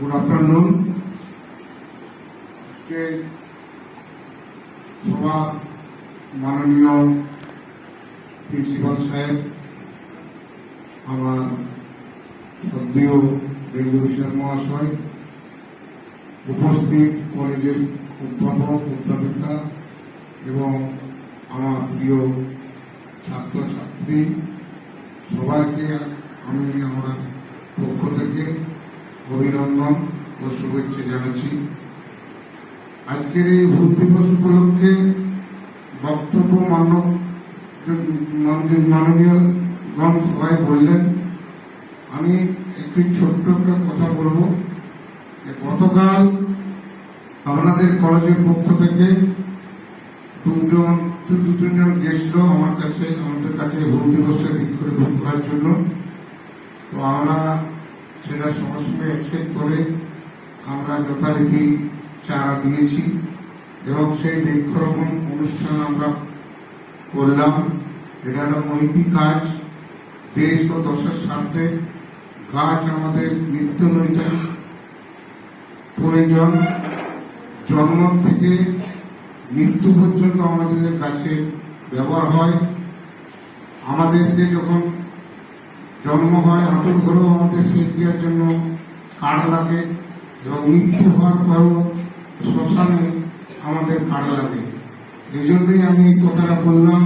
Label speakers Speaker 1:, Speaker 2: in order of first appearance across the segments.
Speaker 1: Good afternoon. আজকে সভা মাননীয় প্রিন্সিপাল সাহেব, আমার শ্রদ্ধেয় রেজুলেশন মহাশয়, উপস্থিত কলেজের অধ্যাপক অধ্যাপিকা এবং আমার প্রিয় ছাত্রছাত্রী, সবাইকে আমি আমার পক্ষ থেকে অভিনন্দন ও শুভেচ্ছা জানাচ্ছি। আজকের এই ভোট দিবস উপলক্ষে বক্তব্য মাননীয়গণ সবাই বললেন। আমি একটি ছোট্ট একটা কথা বলবো। গতকাল আপনাদের কলেজের পক্ষ থেকে দু তিনজন গেছিল আমাদের কাছে ভোট দিবসে বৃক্ষরোপণ করার জন্য। তো আমরা সেটা সঙ্গে সঙ্গে অ্যাকসেপ্ট করে আমরা যথারীতি চারা দিয়েছি এবং সেই বৃক্ষরোপণ অনুষ্ঠান আমরা করলাম। এটা একটা নৈতিক কাজ। দেশ ও দশের স্বার্থে গাছ আমাদের নিত্য নৈতিক প্রয়োজন। জন্ম থেকে মৃত্যু পর্যন্ত আমাদের কাছে ব্যবহার হয়। আমাদেরকে যখন জন্ম হয় আতুর ঘরেও আমাদের সেচ দেওয়ার জন্য কাঠ লাগে এবং মৃত্যু হওয়ার পরও শ্মশানে আমাদের কাঠ লাগে। এই জন্যই আমি এই কথাটা বললাম,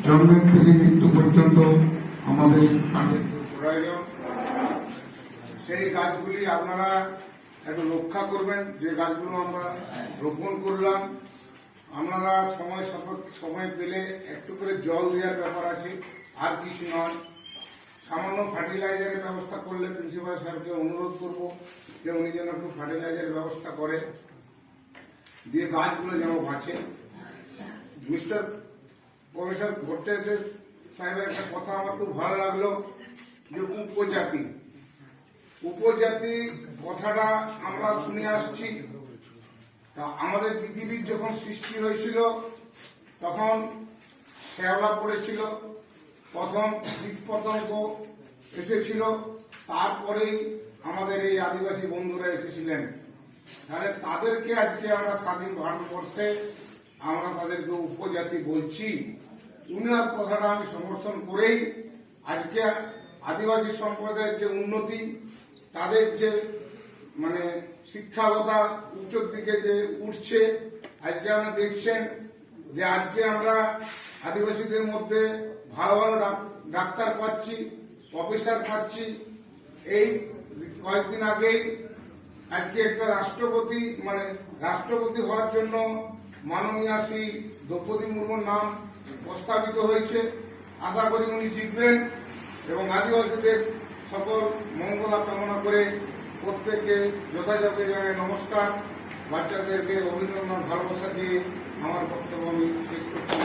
Speaker 1: জন্মের থেকে মৃত্যু পর্যন্ত আমাদের কাঠের প্রয়োজন। সেই গাছগুলি আপনারা একটু রক্ষা করবেন। যে গাছগুলো আমরা রোপণ করলাম, আপনারা সময় পেলে একটু করে জল দেওয়ার ব্যাপার আছে, আর কিছু নয়। সামান্য ফার্টিলাইজারের ব্যবস্থা করলে প্রিন্সিপাল স্যারকে অনুরোধ করব যে উনি যেন একটু ফার্টিলাইজারের ব্যবস্থা করে দিয়ে গাছগুলো যেন বাঁচে। মিস্টার প্রফেসর ভট্টাচার্য সাহেবের একটা কথা আমার খুব ভালো লাগলো, যে উপজাতি কথাটা আমরা শুনে আসছি। তা আমাদের পৃথিবীর যখন সৃষ্টি হয়েছিল তখন শ্যাওলা পড়েছিল, প্রথম কীটপতঙ্গ এসেছিল, তারপরেই আমাদের এই আদিবাসী বন্ধুরা এসেছিলেন। তাহলে তাদেরকে আজকে আমরা স্বাধীন ভারতবর্ষে আমরা তাদেরকে উপজাতি বলছি। উনার কথাটা আমি সমর্থন করেই আজকে আদিবাসী সম্প্রদায়ের যে উন্নতি, তাদের যে শিক্ষাগতা উচ্চর দিকে যে উঠছে, আজকে আমরা দেখছেন যে আজকে আমরা আদিবাসীদের মধ্যে ভালো ভালো ডাক্তার পাচ্ছি, প্রফেসর পাচ্ছি। এই কয়েকদিন আগেই আজকে একটা রাষ্ট্রপতি হওয়ার জন্য মাননীয় শ্রী দ্রৌপদী মুর্মুর নাম প্রস্তাবিত হয়েছে। আশা করি উনি জিতবেন এবং আদিবাসীদের সকল মঙ্গলা কামনা করে প্রত্যেককে যথাযথ জায়গায় নমস্কার, বাচ্চাদেরকে অভিনন্দন ভালোবাসা দিয়ে আমার বক্তব্য আমি শেষ করছি।